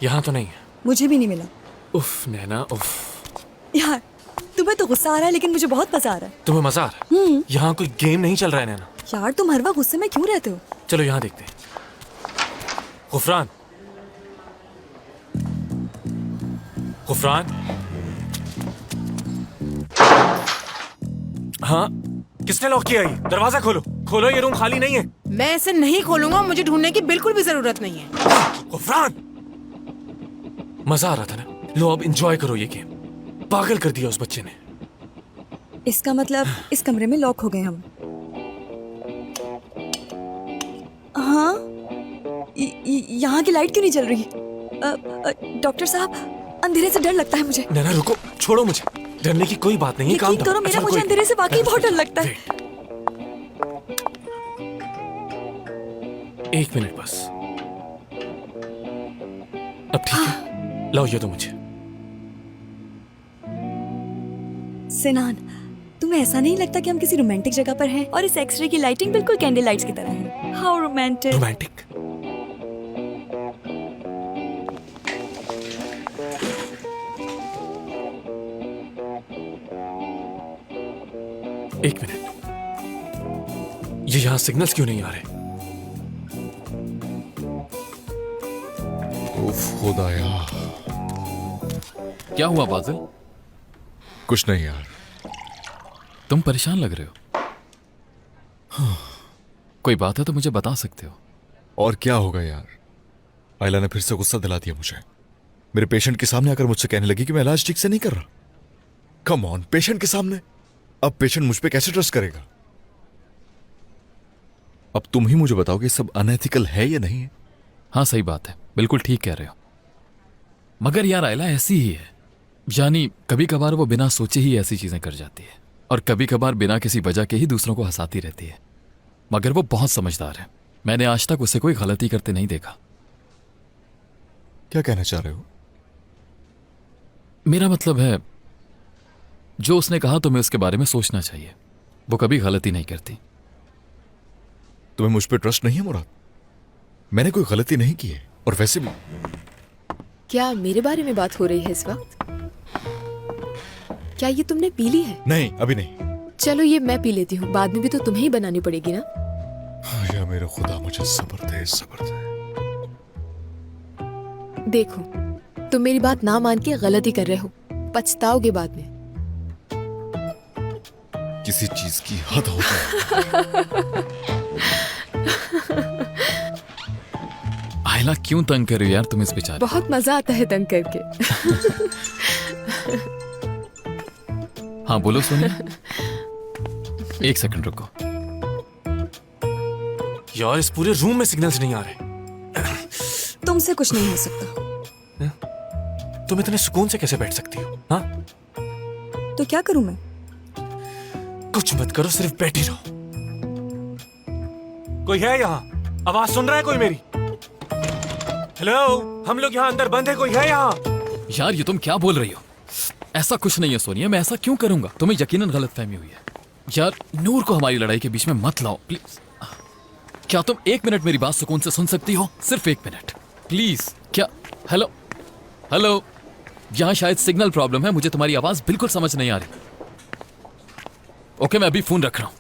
यहाँ तो नहीं है। मुझे भी नहीं मिला। उफ नैना उफ। यार तुम्हें तो गुस्सा आ रहा है लेकिन मुझे बहुत मजा आ रहा है। तुम्हें मजा आ रहा है? यहाँ कोई गेम नहीं चल रहा है नैना। यार तुम हर वक्त गुस्से में क्यों रहते हो? चलो यहाँ देखते हैं। गुफरान, गुफरान। हाँ, किसने लॉक किया ये? दरवाजा खोलो, खोलो, ये रूम खाली नहीं है। मैं इसे नहीं खोलूंगा, मुझे ढूंढने की बिल्कुल भी जरूरत नहीं है। गुफरान, मजा आ रहा था ना? लो अब एंजॉय करो ये गेम। पागल कर दिया उस बच्चे ने। इसका मतलब इस कमरे में लॉक हो गए हम। हाँ, यहाँ की लाइट क्यों नहीं जल रही? डॉक्टर साहब, अंधेरे से डर लगता है मुझे। नैना रुको, छोड़ो मुझे। डरने की कोई बात नहीं है, काम यकीन करो, मेरा मुझे अंधेरे से वाकई बहुत डर लगता है। एक मिनट बस। अब ठीक है? लाओ ये दो मुझे। सिनान, तुम्हें ऐसा नहीं लगता कि हम किसी रोमांटिक जगह पर हैं और इस एक्सरे की लाइटिंग बिल्कुल कैंडल लाइट्स की तरह है? How romantic. रोमांटिक? एक मिनट, ये यहाँ सिग्नल्स क्यों नहीं आ रहे? उफ खुदाया। क्या हुआ बादल? कुछ नहीं यार। तुम परेशान लग रहे हो। हाँ, कोई बात है तो मुझे बता सकते हो। और क्या होगा यार, आयला ने फिर से गुस्सा दिला दिया मुझे। मेरे पेशेंट के सामने आकर मुझसे कहने लगी कि मैं इलाज ठीक से नहीं कर रहा। कम ऑन, पेशेंट के सामने। अब पेशेंट मुझ पे कैसे ट्रस्ट करेगा? अब तुम ही मुझे बताओ कि सब अनएथिकल है या नहीं है? हाँ सही बात है, बिल्कुल ठीक कह रहे हो। मगर यार आयला ऐसी ही है। यानी कभी कभार वो बिना सोचे ही ऐसी चीजें कर जाती है और कभी कभार बिना किसी वजह के ही दूसरों को हंसाती रहती है। मगर वो बहुत समझदार है। मैंने आज तक उसे कोई गलती करते नहीं देखा। क्या कहना चाह रहे हो? मेरा मतलब है, जो उसने कहा तुम्हें उसके बारे में सोचना चाहिए। वो कभी गलती नहीं करती। तुम्हें मुझ पे ट्रस्ट नहीं है मुराद? मैंने कोई गलती नहीं की है। और वैसे भी क्या मेरे बारे में बात हो रही है इस वक्त? क्या ये तुमने पी ली है? नहीं, अभी नहीं। चलो ये मैं पी लेती हूँ, बाद में भी तो तुम्हें ही बनानी पड़ेगी ना। या मेरे खुदा, मुझे सब्र दे, सब्र दे। देखो, तुम मेरी बात ना मान के गलती कर रहे हो, पछताओगे बाद में। किसी चीज की हद होती है। आयला क्यों तंग कर रही हो यार तुम इस बेचारे? बहुत मजा आता है तंग करके। हाँ बोलो सोनिया। एक सेकंड रुको। यार इस पूरे रूम में सिग्नल्स नहीं आ रहे। तुमसे कुछ नहीं हो सकता। तुम इतने सुकून से कैसे बैठ सकती हो? हाँ, तो क्या करूं मैं? कुछ मत करो, सिर्फ बैठी रहो। कोई है यहाँ? आवाज सुन रहा है कोई मेरी? हेलो, हम लोग यहाँ अंदर बंद है, कोई है यहाँ? यार ये तुम क्या बोल रही हो? ऐसा कुछ नहीं है सोनिया, मैं ऐसा क्यों करूंगा? तुम्हें यकीनन गलतफहमी हुई है। यार नूर को हमारी लड़ाई के बीच में मत लाओ प्लीज। क्या तुम एक मिनट मेरी बात सुकून से सुन सकती हो? सिर्फ एक मिनट प्लीज। क्या? हेलो हेलो, यहाँ शायद सिग्नल प्रॉब्लम है, मुझे तुम्हारी आवाज बिल्कुल समझ नहीं आ रही। ओके मैं अभी फोन रख रहा हूं।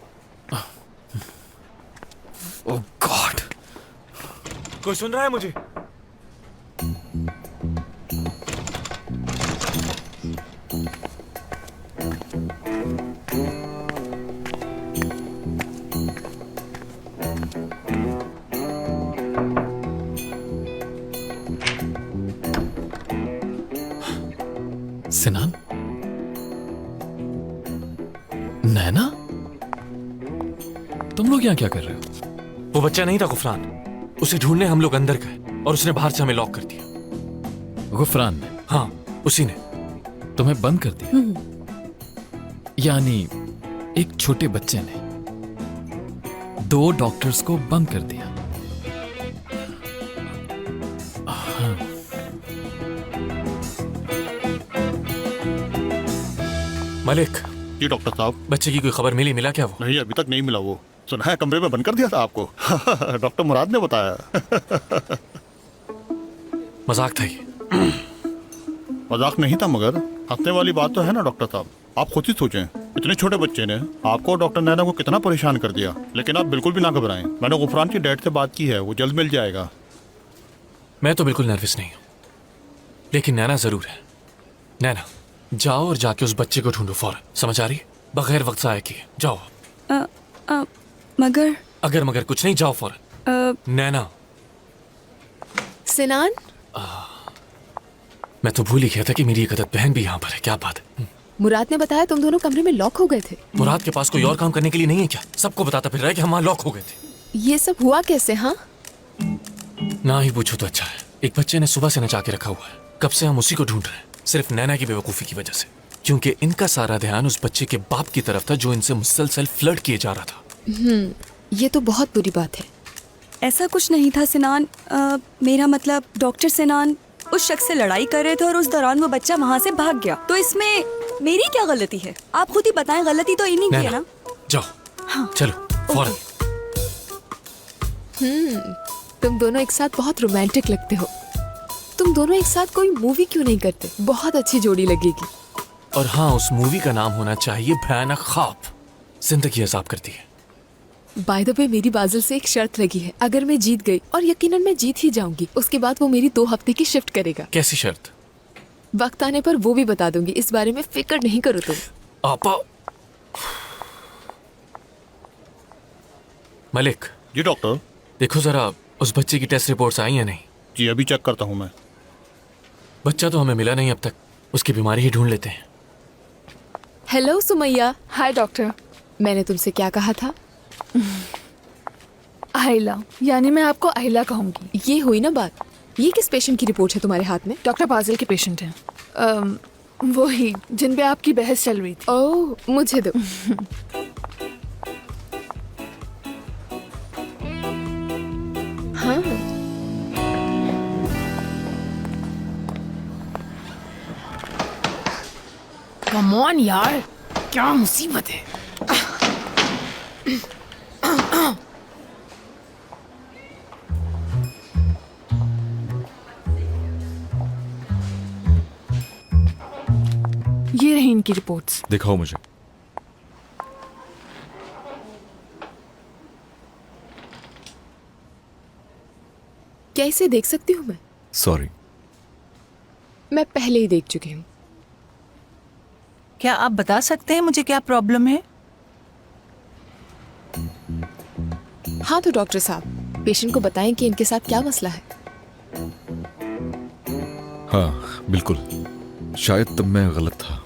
ओह गॉड, कोई सुन रहा है मुझे? सिनान, नैना, तुम लोग यहाँ क्या कर रहे हो? वो बच्चा नहीं था गुफरान, उसे ढूंढने हम लोग अंदर गए और उसने बाहर से हमें लॉक कर दिया। गुफरान ने? हाँ, उसी ने। तुम्हें बंद कर दिया? यानी एक छोटे बच्चे ने 2 डॉक्टर्स को बंद कर दिया। मलिक, जी डॉक्टर साहब। बच्चे की कोई खबर मिला क्या वो? नहीं, अभी तक नहीं मिला। वो सुना है कमरे में बंद कर दिया था आपको। डॉक्टर मुराद ने बताया। मजाक था ये। मजाक नहीं था, मगर हंसने वाली बात तो है ना डॉक्टर साहब। आप खुद ही सोचें, इतने छोटे बच्चे ने आपको और डॉक्टर नैना को कितना परेशान कर दिया। लेकिन आप बिल्कुल भी ना घबराएं, मैंने गुफरान की डैड से बात की है, वो जल्द मिल जाएगा। मैं तो बिल्कुल नर्वस नहीं हूं, लेकिन नैना जरूर है। नैना, जाओ और जाके उस बच्चे को ढूंढो फौरन, समझ आ रही है? बगैर वक्त ज़ाया किए जाओ। मगर अगर मगर कुछ नहीं, जाओ फौरन। नैना, सिनान, मैं तो भूल ही गया था कि मेरी एक अदद बहन भी यहाँ पर है। क्या बात है? मुराद ने बताया तुम दोनों कमरे में लॉक हो गए थे। मुराद के पास कोई और काम करने के लिए नहीं है क्या? सबको बताता फिर रहा है कि हम वहाँ लॉक हो गए थे। ये सब हुआ कैसे? हाँ, ना ही पूछो तो अच्छा है। एक बच्चे ने सुबह से नचा के रखा हुआ है, कब से हम उसी को ढूंढ रहे हैं, सिर्फ नैना की बेवकूफ़ी की वजह से। क्योंकि इनका सारा ध्यान उस बच्चे के बाप की तरफ था जो इनसे मुसलसल फ्लर्ट किए जा रहा था। ये तो बहुत बुरी बात है। ऐसा कुछ नहीं था सिनान। मेरा मतलब डॉक्टर सिनान उस शख्स से लड़ाई कर रहे थे और उस दौरान वो बच्चा वहाँ से भाग गया। तो इसमें मेरी क्या गलती है? आप खुद ही बताएं, गलती तो इन्हीं की है नैना, ना। जाओ। हाँ। चलो फौरन। तुम दोनों एक साथ बहुत रोमांटिक लगते हो। तुम दोनों एक साथ कोई मूवी क्यों नहीं करते? बहुत अच्छी जोड़ी लगेगी। और हाँ, उस मूवी का नाम होना चाहिए भयानक ख्वाब। जिंदगी अजाब करती है। बाय द वे, मेरी बाजिल से एक शर्त लगी है। अगर मैं जीत गई, और यकीनन मैं जीत ही जाऊंगी, उसके बाद वो मेरी 2 हफ्ते की शिफ्ट करेगा। कैसी शर्त? वक्त आने पर वो भी बता दूंगी, इस बारे में फिक्र नहीं करो तुम। आपा मलिक, जी डॉक्टर। देखो जरा उस बच्चे की टेस्ट रिपोर्ट्स आई या नहीं? जी अभी चेक करता हूँ मैं। बच्चा तो हमें मिला नहीं अब तक, उसकी बीमारी ही ढूंढ लेते हैं। हेलो सुमैया। Hi doctor. मैंने तुमसे क्या कहा था? अहिला, यानी मैं आपको अहिला कहूंगी। ये हुई ना बात। ये किस पेशेंट की रिपोर्ट है तुम्हारे हाथ में? डॉक्टर बाजिल के पेशेंट हैं। वो ही जिन पे आपकी बहस चल रही थी। ओह, मुझे दो। हाँ, कम ऑन यार, क्या मुसीबत है। ये रही इनकी रिपोर्ट्स। दिखाओ मुझे। क्या इसे देख सकती हूँ मैं? सॉरी। मैं पहले ही देख चुकी हूँ। क्या आप बता सकते हैं मुझे क्या प्रॉब्लम है? हाँ तो डॉक्टर साहब, पेशेंट को बताएं कि इनके साथ क्या मसला है। हाँ बिल्कुल, शायद तब मैं गलत था।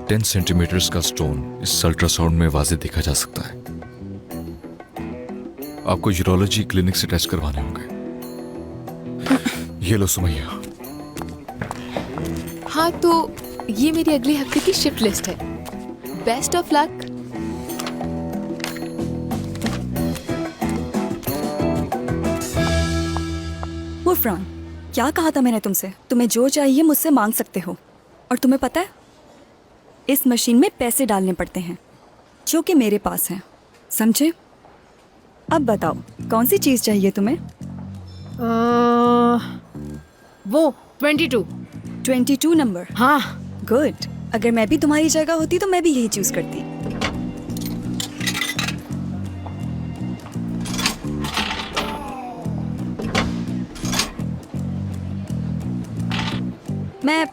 10 सेंटीमीटर्स का स्टोन इस अल्ट्रासाउंड में वाज़े देखा जा सकता है। आपको यूरोलॉजी क्लिनिक से टेस्ट करवाने होंगे। ये लो सुमैया। हाँ तो ये मेरी अगले हफ्ते की शिफ्ट लिस्ट है। Best of luck. गुफरान, क्या कहा था मैंने तुमसे? तुम्हें जो चाहिए मुझसे मांग सकते हो। और तुम्हें पता है, इस मशीन में पैसे डालने पड़ते हैं जो कि मेरे पास हैं, समझे? अब बताओ कौन सी चीज़ चाहिए तुम्हें? वो 22। 22 नंबर। हाँ। गुड। अगर मैं भी तुम्हारी जगह होती तो मैं भी यही चूज करती। मैं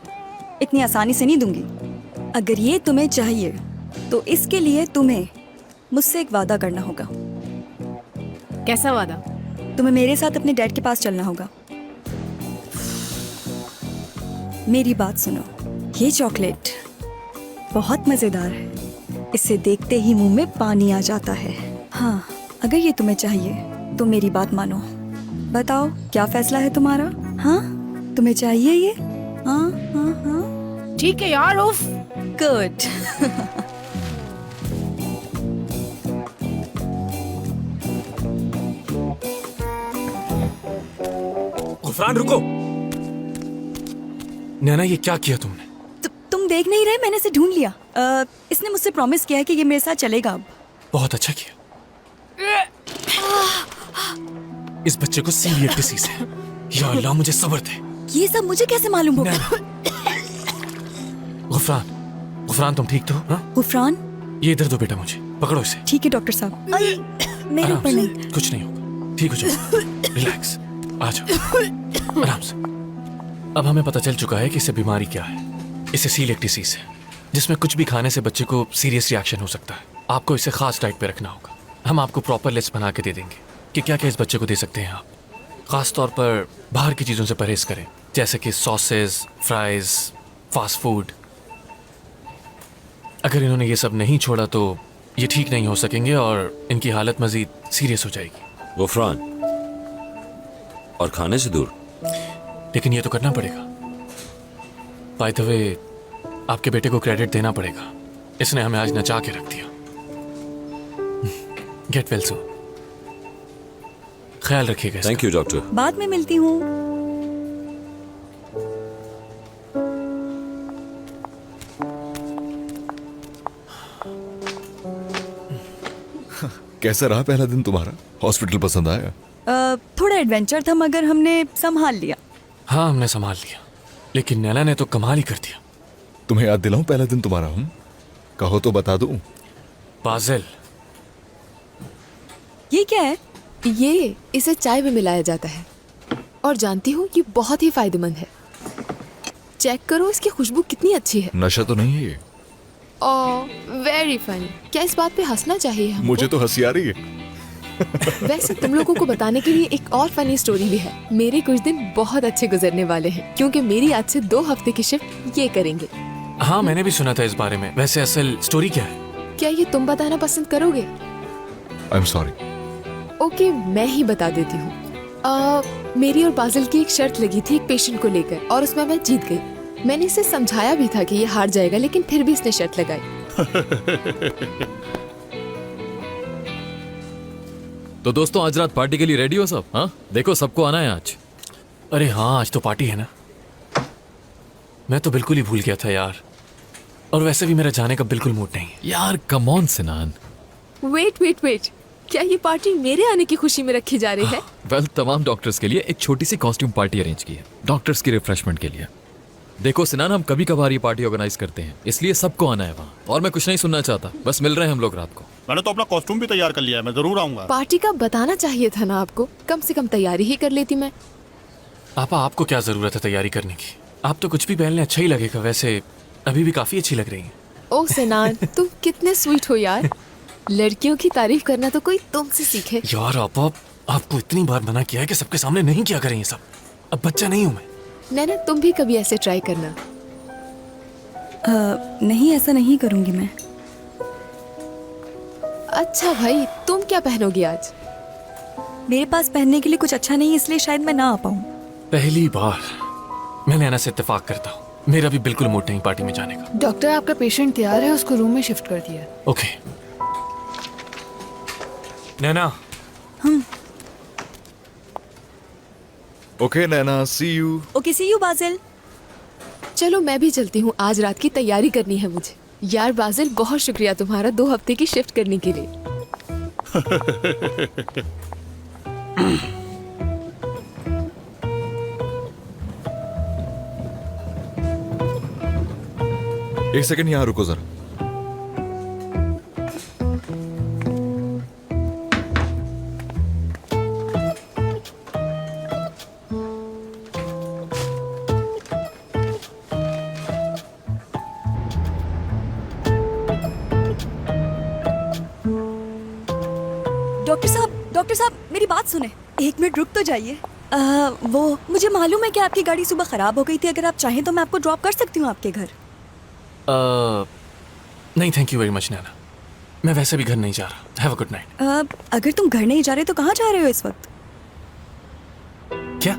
इतनी आसानी से नहीं दूंगी। अगर ये तुम्हें चाहिए तो इसके लिए तुम्हें मुझसे एक वादा करना होगा। कैसा वादा? तुम्हें मेरे साथ अपने डैड के पास चलना होगा। मेरी बात सुनो, ये चॉकलेट बहुत मज़ेदार है। इसे देखते ही मुंह में पानी आ जाता है। हाँ, अगर ये तुम्हें चाहिए तो मेरी बात मानो। बताओ क्या फैसला है तुम्हारा? हाँ, तुम्हें चाहिए ये? हाँ हाँ हाँ, ठीक है यार। उफ। गुड। गुफरान रुको। नैना ये क्या किया तुमने? तुम देख नहीं रहे? मैंने इसे ढूंढ लिया। इसने मुझसे प्रॉमिस किया है कि ये मेरे साथ चलेगा अब। बहुत अच्छा किया। इस बच्चे को सीवियर डिसीज है। या अल्लाह मुझे सब्र दे। ये सब मुझे कैसे मालूम होगा? गुफरान, गुफरान तुम ठीक तो हो? हाँ? गुफरान, ये इधर दो बेटा मुझे, पकड़ो इसे। ठीक है डॉक्टर साहब। अरे, मेरे आराम ऊपर से, नहीं। कुछ नहीं होगा, ठीक हो जाओ, रिलैक्स, आ जाओ, आराम से। अब हमें पता चल चुका है कि इसे बीमारी क्या है। इसे सीलिएक डिसीज है, जिसमें कुछ भी खाने से बच्चे को सीरियस रिएक्शन हो सकता है। आपको इसे खास डाइट पे रखना होगा। हम आपको प्रॉपर लिस्ट बना के दे देंगे कि क्या क्या इस बच्चे को दे सकते हैं आप। खास तौर पर बाहर की चीज़ों से परहेज करें, जैसे कि सॉसेज, फ्राइज, फास्ट फूड। अगर इन्होंने ये सब नहीं छोड़ा तो ये ठीक नहीं हो सकेंगे और इनकी हालत मजीद सीरियस हो जाएगी। गुफरान, और खाने से दूर। लेकिन ये तो करना पड़ेगा। बाय द वे, आपके बेटे को क्रेडिट देना पड़ेगा, इसने हमें आज नचा के रख दिया। Get well soon. ख्याल रखिएगा इसका। Thank you doctor. बाद में मिलती हूँ। कैसा रहा पहला दिन तुम्हारा? हॉस्पिटल पसंद आया? थोड़ा एडवेंचर था मगर हमने संभाल लिया। हाँ, हमने संभाल लिया, लेकिन नैना ने तो कमाल ही कर दिया। तुम्हें याद दिलाऊं पहला दिन तुम्हारा? कहो तो बता दूं। बाज़िल, ये क्या है? ये इसे चाय में मिलाया जाता है और जानती हूँ ये बहुत ही फायदेमंद है। चेक करो इसकी खुशबू कितनी अच्छी है। नशा तो नहीं है ये? Very funny. क्या इस बात पे हंसना चाहिए हमको? मुझे तो हंसी आ रही है। वैसे तुम लोगों को बताने के लिए एक और फनी स्टोरी भी है। मेरे कुछ दिन बहुत अच्छे गुजरने वाले हैं क्योंकि मेरी आज से 2 हफ्ते की शिफ्ट ये करेंगे। हाँ मैंने भी सुना था इस बारे में। वैसे असल स्टोरी क्या है? क्या ये तुम बताना पसंद करोगे? आई एम सॉरी। ओके, मैं ही बता देती हूँ। मेरी और बाजिल की एक शर्त लगी थी एक पेशेंट को लेकर और उसमें मैं जीत गई। मैंने इसे समझाया भी था कि ये हार जाएगा, लेकिन फिर भी इसने शर्त लगाई। तो दोस्तों, आज रात पार्टी के लिए रेडी हो सब? हाँ, देखो सबको आना है आज। अरे हाँ, आज तो पार्टी है ना। मैं तो बिल्कुल ही भूल गया था यार। और वैसे भी मेरा जाने का बिल्कुल मूड नहीं है। यार कम ऑन सिनान। वेट, क्या ये पार्टी मेरे आने की खुशी में रखी जा रही है? वेल, तमाम डॉक्टर्स के लिए एक छोटी सी कॉस्ट्यूम पार्टी अरेंज की है, डॉक्टर्स की रिफ्रेशमेंट के लिए। देखो सिनान, हम कभी कभार ये पार्टी ऑर्गेनाइज करते हैं, इसलिए सबको आना है वहाँ। और मैं कुछ नहीं सुनना चाहता, बस मिल रहे हैं हम लोग रात को। मैंने तो अपना कॉस्ट्यूम भी तैयार कर लिया है, मैं जरूर आऊंगा। पार्टी का बताना चाहिए था ना आपको, कम से कम तैयारी ही कर लेती मैं। आपा, आपको क्या जरूरत है तैयारी करने की? आप तो कुछ भी पहन लें अच्छा ही लगेगा। वैसे अभी भी काफी अच्छी लग रही हैं। ओ सिनान, तुम कितने स्वीट हो यार। लड़कियों की तारीफ करना तो कोई तुमसे सीखे। यार आपा, आपको इतनी बार मना किया है कि सबके सामने नहीं किया करें ये सब। अब बच्चा नहीं हूं मैं। नैना, तुम भी कभी ऐसे ट्राई करना। नहीं, ऐसा नहीं करूंगी मैं। अच्छा भाई, तुम क्या पहनोगी आज? मेरे पास पहनने के लिए कुछ अच्छा नहीं, इसलिए शायद मैं ना आ पाऊँ। पहली बार मैं नैना से इत्तेफाक करता हूँ। मेरा भी बिल्कुल मूड नहीं पार्टी में जाने का। डॉक्टर, आपका पेशेंट तैयार है, उसको रूम में शिफ्ट कर दिया। Okay Naina. Okay Naina, see you. Okay, see you Bazil. चलो मैं भी चलती हूँ, आज रात की तैयारी करनी है मुझे। यार बाजिल, बहुत शुक्रिया तुम्हारा 2 हफ्ते की शिफ्ट करने के लिए। एक सेकंड यहाँ रुको जरा। डॉक्टर साहब, मेरी बात सुने। 1 मिनट रुक तो जाइए। वो मुझे मालूम है कि आपकी गाड़ी सुबह खराब हो गई थी। अगर आप चाहें तो मैं आपको ड्रॉप कर सकती हूँ आपके घर। नहीं थैंक यू वेरी मच नैना, मैं वैसे भी घर नहीं जा रहा। Have a good night. अगर तुम घर नहीं जा रहे तो कहाँ जा रहे हो इस वक्त? क्या?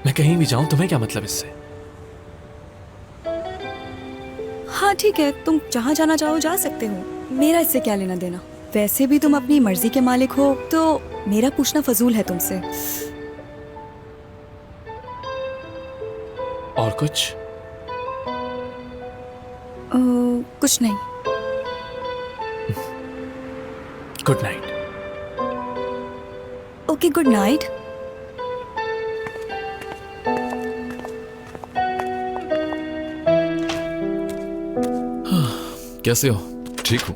मैं कहीं भी जाऊं तुम्हें क्या मतलब इससे? हाँ ठीक है, तुम जहाँ जाना चाहो जा सकते हो, मेरा इससे क्या लेना देना। वैसे भी तुम अपनी मर्जी के मालिक हो, तो मेरा पूछना फजूल है तुमसे। और कुछ? कुछ नहीं। Good night. Okay, good night. कैसे हो? ठीक हूं।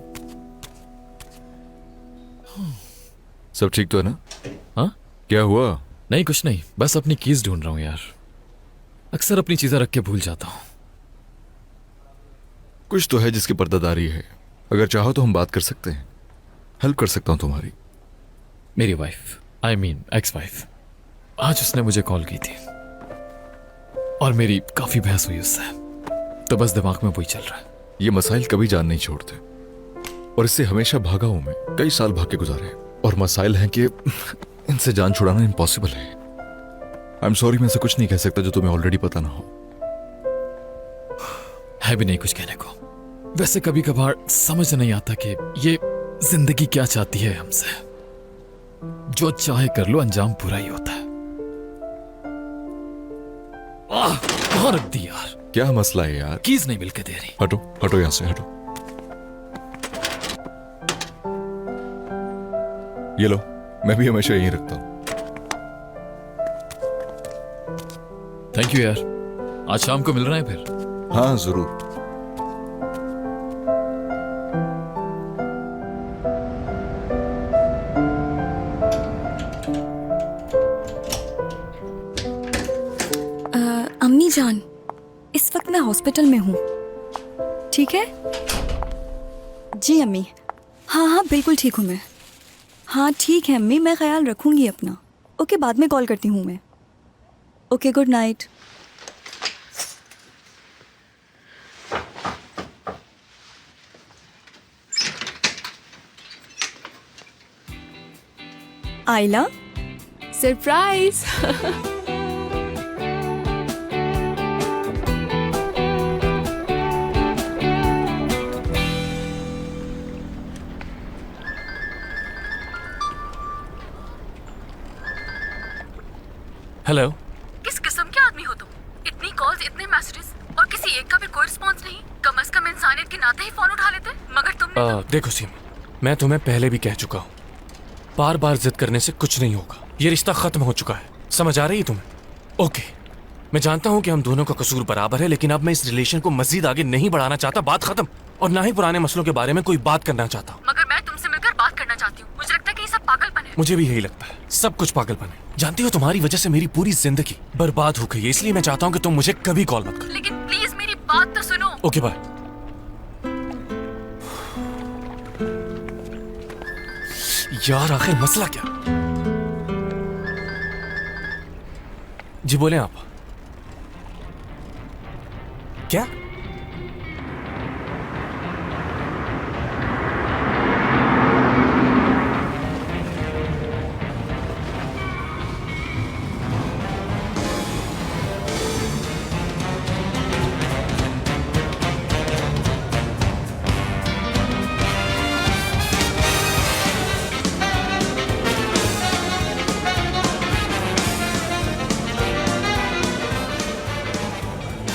सब ठीक तो है ना? हाँ? क्या हुआ? नहीं कुछ नहीं, बस अपनी कीज ढूंढ रहा हूँ यार। अक्सर अपनी चीजें रख के भूल जाता हूँ। कुछ तो है जिसकी पर्दादारी है। अगर चाहो तो हम बात कर सकते हैं। हेल्प कर सकता हूं तुम्हारी। मेरी wife, I mean ex wife, आज उसने मुझे कॉल की थी और मेरी काफी बहस हुई उससे, तो बस दिमाग में वही चल रहा है। ये मसाइल कभी जान नहीं छोड़ते और इससे हमेशा भागा हूं मैं। कई साल भाग के गुजारे हैं और मसाइल हैं कि इनसे जान छुड़ाना इम्पॉसिबल है। आई एम सॉरी, मैं ऐसा कुछ नहीं कह सकता जो तुम्हें ऑलरेडी पता ना हो। है भी नहीं कुछ कहने को। वैसे कभी कभार समझ नहीं आता कि ये जिंदगी क्या चाहती है हमसे। जो चाहे कर लो, अंजाम पूरा ही होता है। कहाँ रख दी यार? क्या मसला है यार? कीज नहीं मिलके दे रही। हटो हटो यहां से, हटो। ये लो, मैं भी हमेशा यहीं रखता हूं। थैंक यू यार। आज शाम को मिल रहे हैं फिर? हाँ जरूर। अम्मी जान, इस वक्त मैं हॉस्पिटल में हूँ, ठीक है? जी अम्मी। हाँ हाँ बिल्कुल ठीक हूँ मैं। हाँ ठीक है अम्मी, मैं ख्याल रखूँगी अपना। ओके, बाद में कॉल करती हूँ मैं। Okay, good night. आइला, सरप्राइज। हेलो। किस किस्म के आदमी हो तुम? इतनी कॉल्स, इतने मैसेजेस और किसी एक का भी कोई रिस्पॉन्स नहीं। कम से कम इंसानियत के नाते ही फोन उठा लेते। मगर तुमने देखो सीम, मैं तुम्हें पहले भी कह चुका हूँ, बार बार जिद करने से कुछ नहीं होगा। ये रिश्ता खत्म हो चुका है, समझ आ रही है तुम्हें? ओके, मैं जानता हूँ कि हम दोनों का कसूर बराबर है, लेकिन अब मैं इस रिलेशन को मजीद आगे नहीं बढ़ाना चाहता। बात खत्म। और ना ही पुराने मसलों के बारे में कोई बात करना चाहता हूँ। मगर मैं तुमसे मिलकर बात करना चाहती हूँ। मुझे लगता है कि ये सब पागलपन है। मुझे भी यही लगता है, सब कुछ पागलपन है। जानती हो, तुम्हारी वजह से मेरी पूरी जिंदगी बर्बाद हो गई है, इसलिए मैं चाहता हूँ कि तुम मुझे कभी कॉल मत करो। लेकिन प्लीज मेरी बात तो सुनो। Okay bye. यार आखिर मसला क्या? जी बोले आप। क्या?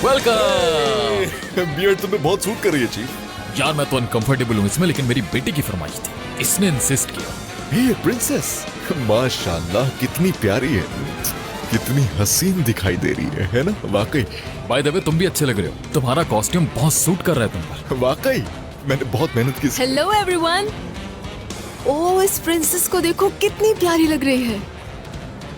वेलकम। बियर्ड तुम्हें बहुत सूट कर रही है चीफ। यार मैं तो अनकंफर्टेबल हूँ इसमें, लेकिन मेरी बेटी की फरमाइश थी, इसने इंसिस्ट किया। हे प्रिंसेस, माशाल्लाह कितनी प्यारी है, कितनी हसीन दिखाई दे रही है ना? वाकई। बाय द वे तुम भी अच्छे लग रहे हो, तुम्हारा कॉस्ट्यूम बहुत सूट कर रहा है तुम पर। वाकई मैंने बहुत मेहनत की। Hello everyone. ओह, इस प्रिंसेस को देखो, कितनी प्यारी लग रही है।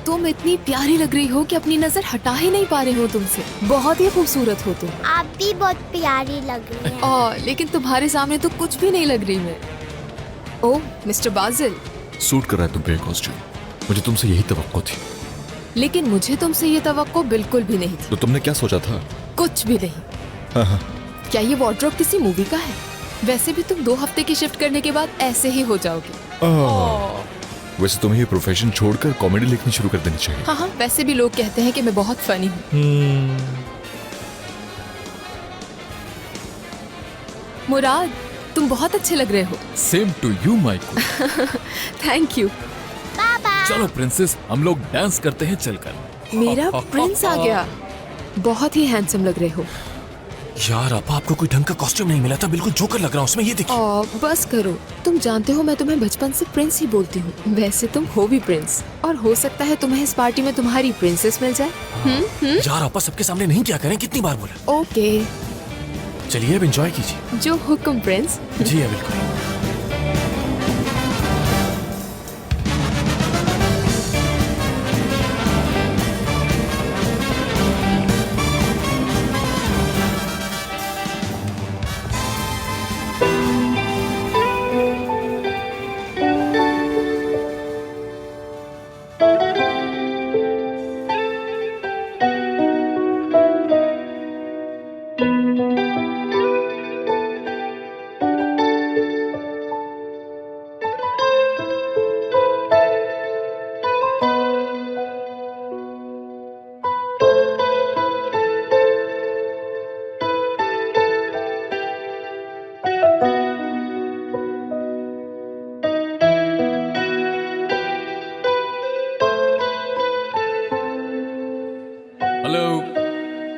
तुम इतनी प्यारी लग रही हो कि अपनी नजर हटा ही नहीं पा रहे हो तुमसे। बहुत ही खूबसूरत हो तुम। आप भी बहुत प्यारी लग रही हैं। ओह, लेकिन तुम्हारे सामने तो कुछ भी नहीं लग रही मैं। ओह मिस्टर बाजिल, सूट कर रहा है तुम पे कॉस्ट्यूम। मुझे तुमसे यही तवक्को थी। लेकिन मुझे तुमसे ये तवक्को बिल्कुल भी नहीं थी। तो तुमने क्या सोचा था? कुछ भी नहीं। हाँ। क्या ये वार्डरोब किसी मूवी का है? वैसे भी तुम 2 हफ्ते की शिफ्ट करने के बाद ऐसे ही हो जाओगे। वैसे तुम्हें ये प्रोफेशन छोड़कर कॉमेडी लिखनी शुरू कर देनी चाहिए। हाँ, वैसे भी लोग कहते हैं कि मैं बहुत फनी हूँ। मुराद, तुम बहुत अच्छे लग रहे हो। Same to you my queen. Thank you. चलो प्रिंसेस, हम लोग डांस करते हैं चलकर। मेरा प्रिंस आ गया। बहुत ही हैंडसम लग रहे हो। यार आपको कोई ढंग का कॉस्ट्यूम नहीं मिला था, बिल्कुल जोकर लग रहा हूँ उसमें। ये देखिए। बस करो, तुम जानते हो मैं तुम्हें बचपन से प्रिंस ही बोलती हूँ। वैसे तुम हो भी प्रिंस, और हो सकता है तुम्हें इस पार्टी में तुम्हारी प्रिंसेस मिल जाए। यार आपा सबके सामने नहीं क्या करें, कितनी बार बोला। ओके, चलिए अब एंजॉय कीजिए। जो हुक्म प्रिंस। जी हाँ बिल्कुल।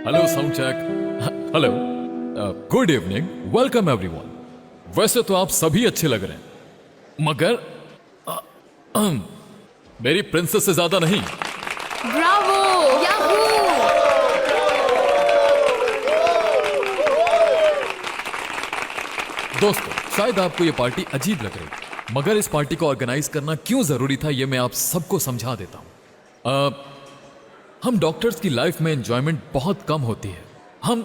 Hello sound check. Hello, good evening, welcome everyone. वैसे तो आप सभी अच्छे लग रहे हैं, मगर मेरी प्रिंसेस से ज्यादा नहीं। Bravo, Yahoo. दोस्तों, शायद आपको ये पार्टी अजीब लग रही, मगर इस पार्टी को ऑर्गेनाइज करना क्यों जरूरी था ये मैं आप सबको समझा देता हूं। हम डॉक्टर्स की लाइफ में एंजॉयमेंट बहुत कम होती है। हम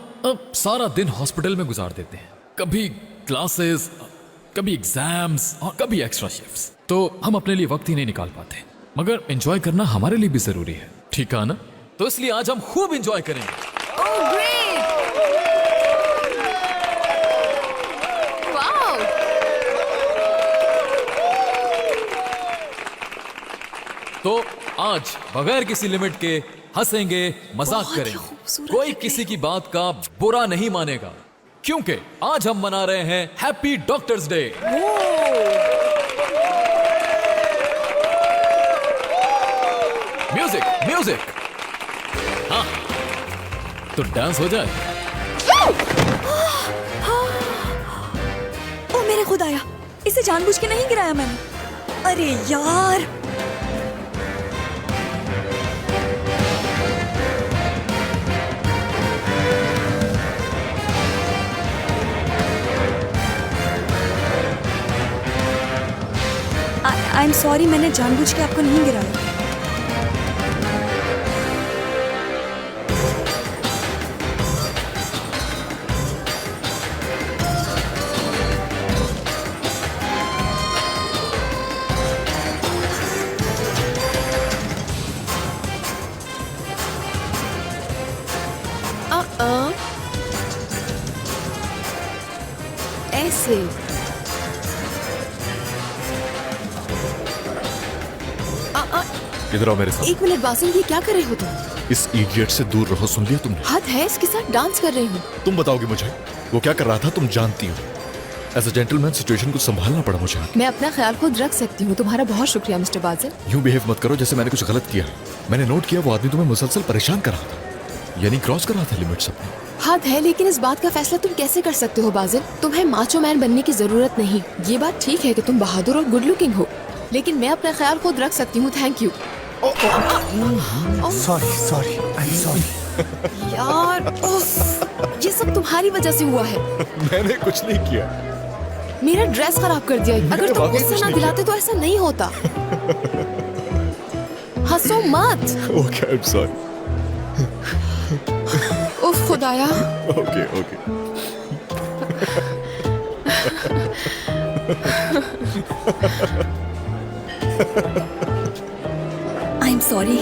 सारा दिन हॉस्पिटल में गुजार देते हैं, कभी क्लासेस, कभी एग्जाम्स और कभी एक्स्ट्रा शिफ्ट्स, तो हम अपने लिए वक्त ही नहीं निकाल पाते। मगर एंजॉय करना हमारे लिए भी जरूरी है, ठीक है ना? तो इसलिए आज हम खूब एंजॉय करेंगे। तो आज बगैर किसी लिमिट के हंसेंगे, मजाक करेंगे, कोई किसी की बात का बुरा नहीं मानेगा, क्योंकि आज हम मना रहे हैं happy doctors day. Music music. हाँ, तो डांस हो जाए। ओ मेरे खुदाया, इसे जानबूझ के नहीं गिराया मैंने। अरे यार, आई एम सॉरी, मैंने जानबूझ के आपको नहीं गिराया। ऐसे इधर आओ मेरे साथ। 1 मिनट बासिल, ये क्या कर रहे हो तुम? इस इडियट से दूर रहो, सुन लिया तुमने? हद है, इसके साथ डांस कर रही हूँ। तुम बताओगे मुझे वो क्या कर रहा था? तुम जानती हो, एज अ जेंटलमैन सिचुएशन को संभालना पड़ा मुझे। मैं अपना ख्याल खुद रख सकती हूँ। तुम्हारा बहुत शुक्रिया मिस्टर बासिल। यूं बिहेव मत करो जैसे मैंने कुछ गलत किया है। मैंने नोट किया वो आदमी तुम्हें मुसलसल परेशान कर रहा था, यानी क्रॉस कर रहा था लिमिट्स अपनी। हद है, लेकिन इस बात का फैसला तुम कैसे कर सकते हो बासिल? तुम्हें माचो मैन बनने की जरूरत नहीं। ये बात ठीक है कि तुम बहादुर और गुड लुकिंग हो, लेकिन मैं अपना ख्याल खुद रख सकती हूँ। Thank you. Sorry sorry, I am sorry. यार, ये सब तुम्हारी वजह से हुआ है। मैंने कुछ नहीं किया। मेरा ड्रेस खराब कर दिया। अगर तुम गुस्सा ना दिलाते तो ऐसा नहीं होता। हंसो मत। Okay, I am sorry. उफ खुदाया। Okay okay. I am sorry.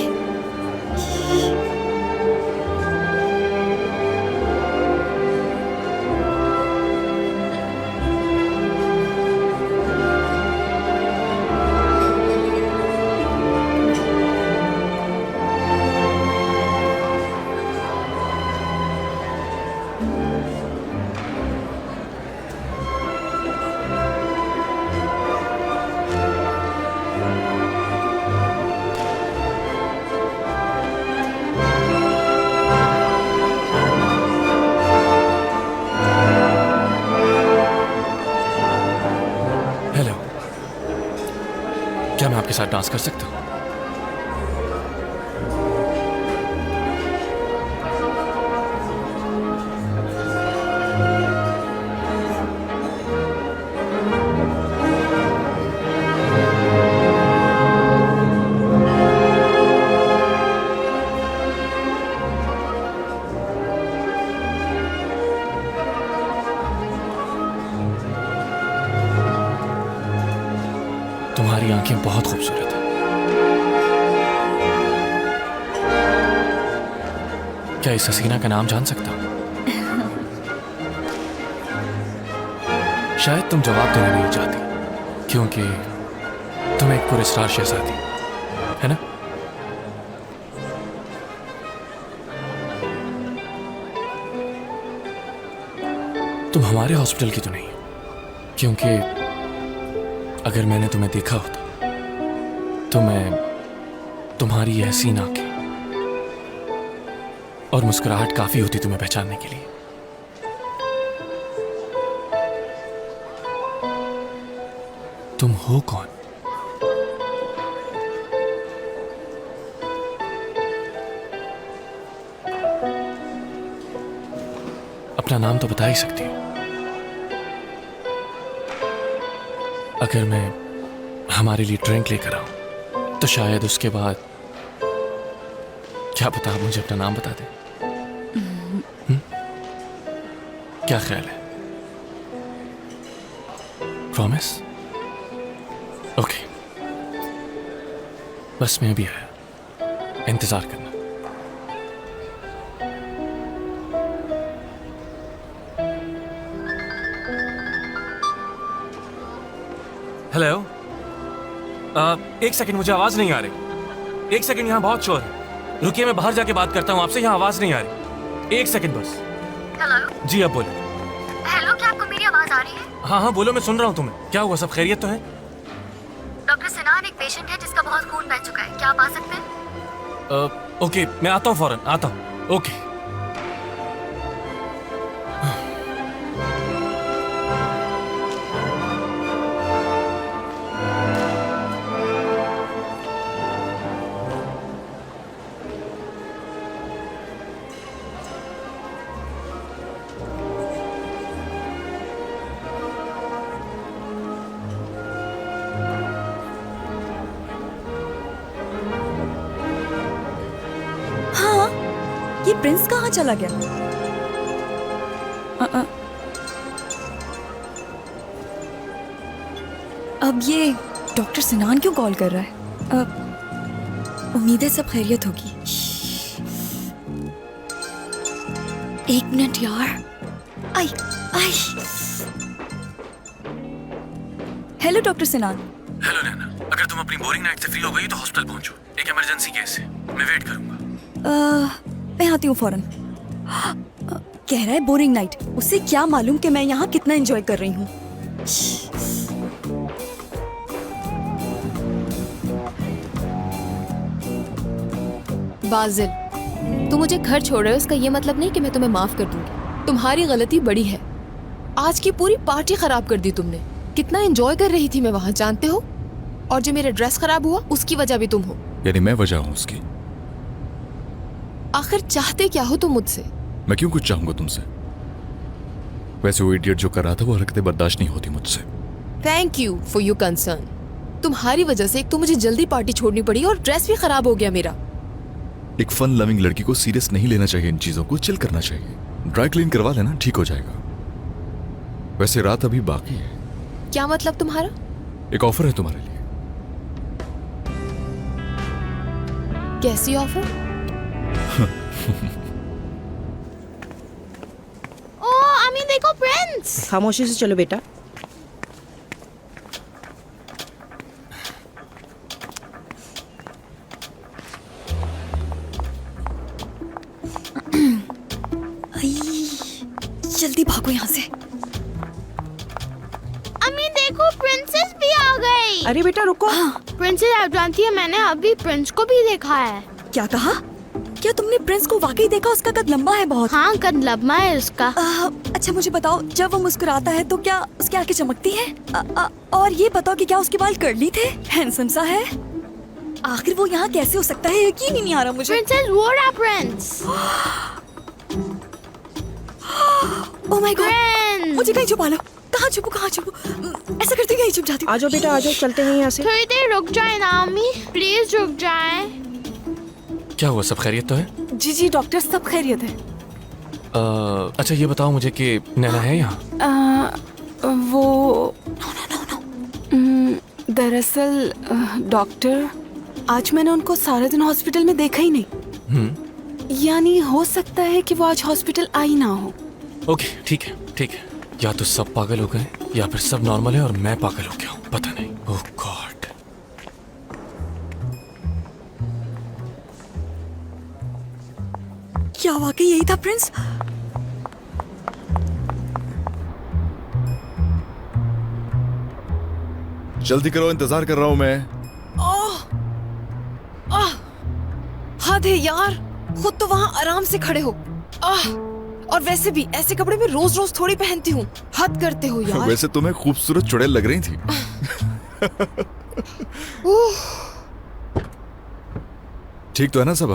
क्या मैं आपके साथ डांस कर सकता हूँ? आंखें बहुत खूबसूरत हैं। क्या इस हसीना का नाम जान सकता हूं? शायद तुम जवाब देना नहीं चाहती क्योंकि तुम एक पुरस्कार शहजादी है ना? तुम हमारे हॉस्पिटल की तो नहीं, क्योंकि अगर मैंने तुम्हें देखा होता तो मैं तुम्हारी यह हसीन आंखें और मुस्कुराहट काफी होती तुम्हें पहचानने के लिए। तुम हो कौन? अपना नाम तो बता ही सकती हो। अगर मैं हमारे लिए ड्रिंक लेकर आऊं तो शायद उसके बाद क्या पता आप मुझे अपना नाम बता दें। क्या ख्याल है? प्रॉमिस? ओके, बस मैं भी आया, इंतजार करना। हेलो, एक सेकंड, मुझे आवाज नहीं आ रही। एक सेकंड, यहाँ बहुत शोर है। रुकिए, मैं बाहर जाके बात करता हूँ आपसे, यहाँ आवाज नहीं आ रही। एक सेकंड बस। हेलो। जी अब बोलो। हेलो, क्या आपको मेरी आवाज आ रही है? हाँ हाँ बोलो, मैं सुन रहा हूँ तुम्हें। क्या हुआ, सब खैरियत तो है? डॉक्टर सिनान एक पेशेंट है जिसका बहुत खून बह चुका है, क्या आप आ सकते हैं? ओके, मैं आता हूँ, फौरन आता हूँ। ओके। ये प्रिंस कहाँ चला गया? अब ये डॉक्टर सिनान क्यों कॉल कर रहा है? उम्मीद है सब खैरियत होगी। एक मिनट यार। आई आई। Hello doctor Sinan. Hello Naina, अगर तुम अपनी बोरिंग नाइट से फ्री हो गई तो हॉस्पिटल पहुंचो, एक इमरजेंसी केस है, मैं वेट करूंगा। मैं आती हूँ फौरन। कह रहा है बोरिंग नाइट, उसे क्या मालूम कि मैं यहाँ कितना एंजॉय कर रही हूँ। बाजिल, तुम मुझे घर छोड़ रहे हो, इसका ये मतलब नहीं कि मैं तुम्हें माफ कर दूंगी। तुम्हारी गलती बड़ी है। आज की पूरी पार्टी खराब कर दी तुमने। कितना एंजॉय कर रही थी मैं वहाँ, जानते हो? और जो मेरा ड्रेस खराब हुआ उसकी वजह भी तुम हो। यानी मैं वजह हूँ उसकी? आखिर चाहते क्या हो तुम मुझसे? मैं क्यों कुछ चाहूंगा तुमसे? वैसे वो इडियट जो कर रहा था वो हरकतें बर्दाश्त नहीं होती मुझसे। Thank you for your concern. तुम्हारी वजह से एक तो मुझे जल्दी पार्टी छोड़नी पड़ी और ड्रेस भी खराब हो गया मेरा। एक फन लविंग लड़की को सीरियस नहीं लेना चाहिए, इन चीजों को चिल करना चाहिए। ड्राई क्लीन करवा लेना, ठीक हो जाएगा। वैसे रात अभी बाकी है। क्या मतलब तुम्हारा? एक ऑफर है तुम्हारे लिए। कैसी ऑफर? ओ अम्मी देखो प्रिंस। खामोशी से चलो बेटा। जल्दी भागो यहाँ से। अम्मी देखो प्रिंसेस भी आ गई। अरे बेटा रुको। प्रिंसेस आप जानती है मैंने अभी प्रिंस को भी देखा है। क्या कहा? क्या तुमने प्रिंस को वाकई देखा? उसका कद लंबा है बहुत। हाँ कद लंबा है उसका। अच्छा मुझे बताओ, जब वो मुस्कुराता है तो क्या उसकी आंखें चमकती हैं? और ये बताओ कि क्या उसके बाल कर्ली थे? हैंडसम सा है। आखिर वो यहाँ कैसे हो सकता है? यकीन ही नहीं आ रहा मुझे। प्रिंसेस वो रहा प्रिंस। ओह माय गॉड, मुझे कहीं छुपा लो। कहाँ छुपू, कहाँ छुपू? ऐसा करती कहीं छुप जाती। आजो बेटा आजो, चलते हैं यहाँ से। थोड़ी देर रुक जाए ना अम्मी, प्लीज रुक जाए। क्या हुआ, सब खैरियत तो है? जी जी डॉक्टर, सब खैरियत है। अच्छा ये बताओ मुझे कि नैना है यहाँ? वो दरअसल डॉक्टर, आज मैंने उनको सारा दिन हॉस्पिटल में देखा ही नहीं। यानी हो सकता है कि वो आज हॉस्पिटल आई ना हो। ओके ठीक है ठीक है, या तो सब पागल हो गए या फिर सब नॉर्मल है और मैं पागल हो गया हूँ, पता नहीं। ओह गॉड। क्या वाकई यही था प्रिंस? जल्दी करो, इंतजार कर रहा हूं मैं। हद है यार, खुद तो वहाँ आराम से खड़े हो। और वैसे भी ऐसे कपड़े मैं रोज रोज थोड़ी पहनती हूँ, हद करते हो यार। वैसे तुम्हें खूबसूरत चुड़ैल लग रही थी। ठीक तो है ना सब?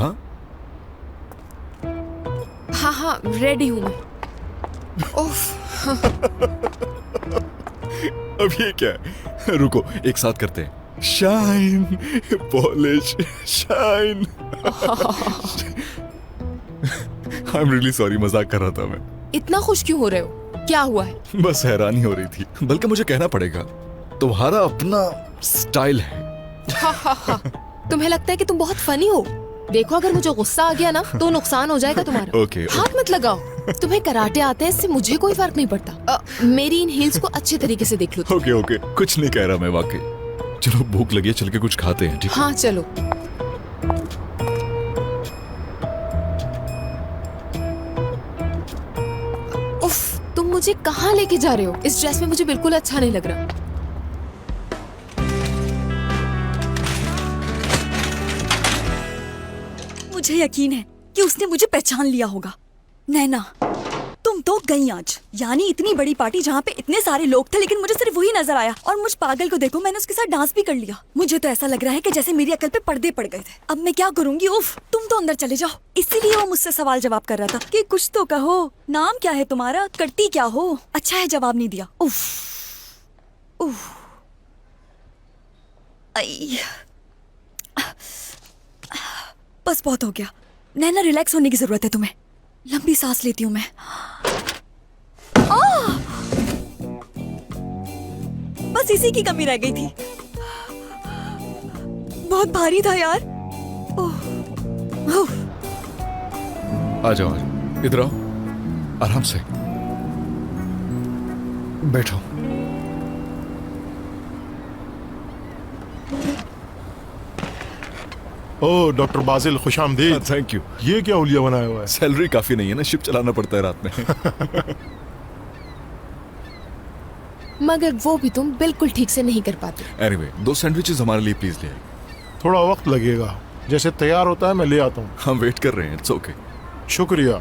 हाँ हाँ रेडी हूँ मैं। अब ये क्या है? रुको एक साथ करते हैं। Shine polish shine. I am really sorry, मजाक कर रहा था मैं। इतना खुश क्यों हो रहे हो? क्या हुआ है? बस हैरानी हो रही थी, बल्कि मुझे कहना पड़ेगा तुम्हारा अपना स्टाइल है। तुम्हें लगता है कि तुम बहुत फनी हो? देखो अगर मुझे गुस्सा आ गया ना तो नुकसान हो जाएगा तुम्हारा। ओके। हाथ मत लगाओ। तुम्हें कराटे आते हैं, इससे मुझे कोई फर्क नहीं पड़ता। मेरी इन हील्स को अच्छे तरीके से देख लो। ओके ओके, कुछ नहीं कह रहा मैं वाकई। चलो भूख लगी है, चल के कुछ खाते हैं, ठीक है? हाँ चलो। उफ, तुम मुझे कहाँ लेके जा रहे हो? इस ड्रेस में मुझे बिल्कुल अच्छा नहीं लग रहा। मुझे यकीन है कि उसने मुझे पहचान लिया होगा। नैना, तुम तो गई आज। यानी इतनी बड़ी पार्टी जहाँ पे इतने सारे लोग थे, लेकिन मुझे सिर्फ वही नजर आया। और मुझ पागल को देखो, मैंने उसके साथ डांस भी कर लिया। मुझे तो ऐसा लग रहा है कि जैसे मेरी अकल पे पर्दे पड़ गए थे। अब मैं क्या करूंगी? उफ, तुम तो अंदर चले जाओ। इसीलिए वो मुझसे सवाल जवाब कर रहा था कि कुछ तो कहो, नाम क्या है तुम्हारा, करती क्या हो? अच्छा है जवाब नहीं दिया। उफ उफ, आई, बस बहुत हो गया। नैना, रिलैक्स होने की जरूरत है तुम्हें। लंबी सांस लेती हूँ मैं। बस इसी की कमी रह गई थी। बहुत भारी था यार। आ जाओ इधर आओ, आराम से बैठो। ओह डॉक्टर बाजिल, खुश आमदीद। Thank you. ये क्या हुलिया बनाया हुआ है? सैलरी काफी नहीं है ना, शिप चलाना पड़ता है रात में। मगर वो भी तुम बिल्कुल ठीक से नहीं कर पाते। एनीवे, 2 सैंडविचेस हमारे लिए प्लीज ले आइए। थोड़ा वक्त लगेगा, जैसे तैयार होता है मैं ले आता हूँ। हम वेट कर रहे हैं। It's okay. शुक्रिया।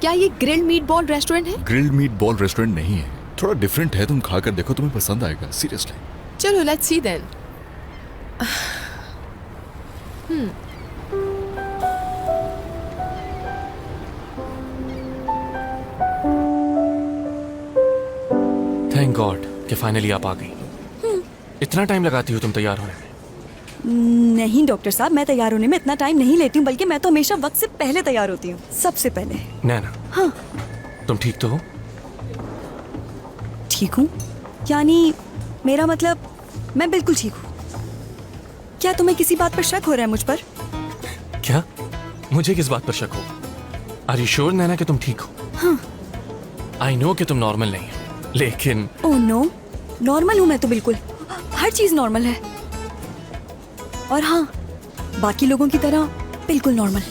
क्या ये ग्रिल्ड मीट बॉल रेस्टोरेंट है? ग्रिल्ड मीट बॉल रेस्टोरेंट नहीं है, थोड़ा डिफरेंट है। तुम खाकर देखो, तुम्हें पसंद आएगा, सीरियसली। चलो let's see then. Thank god कि फाइनली आप आ गई। इतना टाइम लगाती हो तुम तैयार होने में? नहीं डॉक्टर साहब, मैं तैयार होने में इतना टाइम नहीं लेती हूँ, बल्कि मैं तो हमेशा वक्त से पहले तैयार होती हूँ, सबसे पहले। नैना, हाँ तुम ठीक तो हो? ठीक हूँ? यानी मेरा मतलब मैं बिल्कुल ठीक हूँ। क्या तुम्हें किसी बात पर शक हो रहा है मुझ पर? क्या? मुझे किस बात पर शक हो? आर यू श्योर नैना कि तुम ठीक हो? हाँ। आई नो कि तुम नॉर्मल नहीं हो, लेकिन ओह नो, नॉर्मल हूँ मैं तो बिल्कुल। हर चीज नॉर्मल है। और हाँ, बाकी लोगों की तरह बिल्कुल नॉर्मल।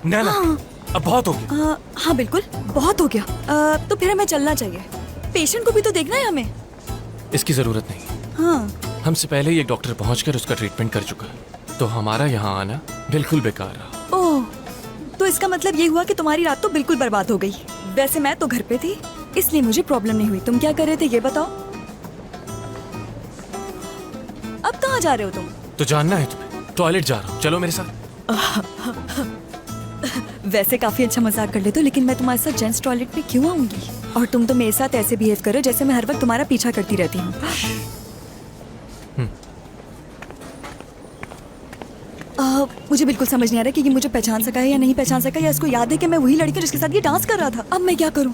नैना, हाँ। अब बहुत हो गया। हाँ बिल्कुल, बहुत हो गया। तो फिर हमें चलना चाहिए। पेशेंट को भी तो देखना है हमें। इसकी जरूरत नहीं। हाँ। हमसे पहले ही एक डॉक्टर पहुंचकर उसका ट्रीटमेंट कर चुका है, तो हमारा यहाँ आना बिल्कुल बेकार रहा। ओह, तो इसका मतलब ये हुआ कि तुम्हारी रात तो बिल्कुल बर्बाद हो गई। वैसे मैं तो घर पे थी, इसलिए मुझे प्रॉब्लम नहीं हुई। तुम क्या कर रहे थे ये बताओ? अब कहाँ जा रहे हो तुम? तो जानना है तुम्हें? टॉयलेट जा रहा हूँ, चलो मेरे साथ। वैसे काफी अच्छा मजाक कर लेते हो, लेकिन मैं तुम्हारे साथ जेंट्स टॉयलेट में क्यों आऊंगी? और तुम तो मेरे साथ ऐसे बिहेव करो जैसे मैं हर वक्त तुम्हारा पीछा करती रहती हूँ। मुझे बिल्कुल समझ नहीं आ रहा कि ये मुझे पहचान सका है या नहीं पहचान सका, या इसको याद है कि मैं वही लड़की जिसके साथ ये डांस कर रहा था। अब मैं क्या करूँ?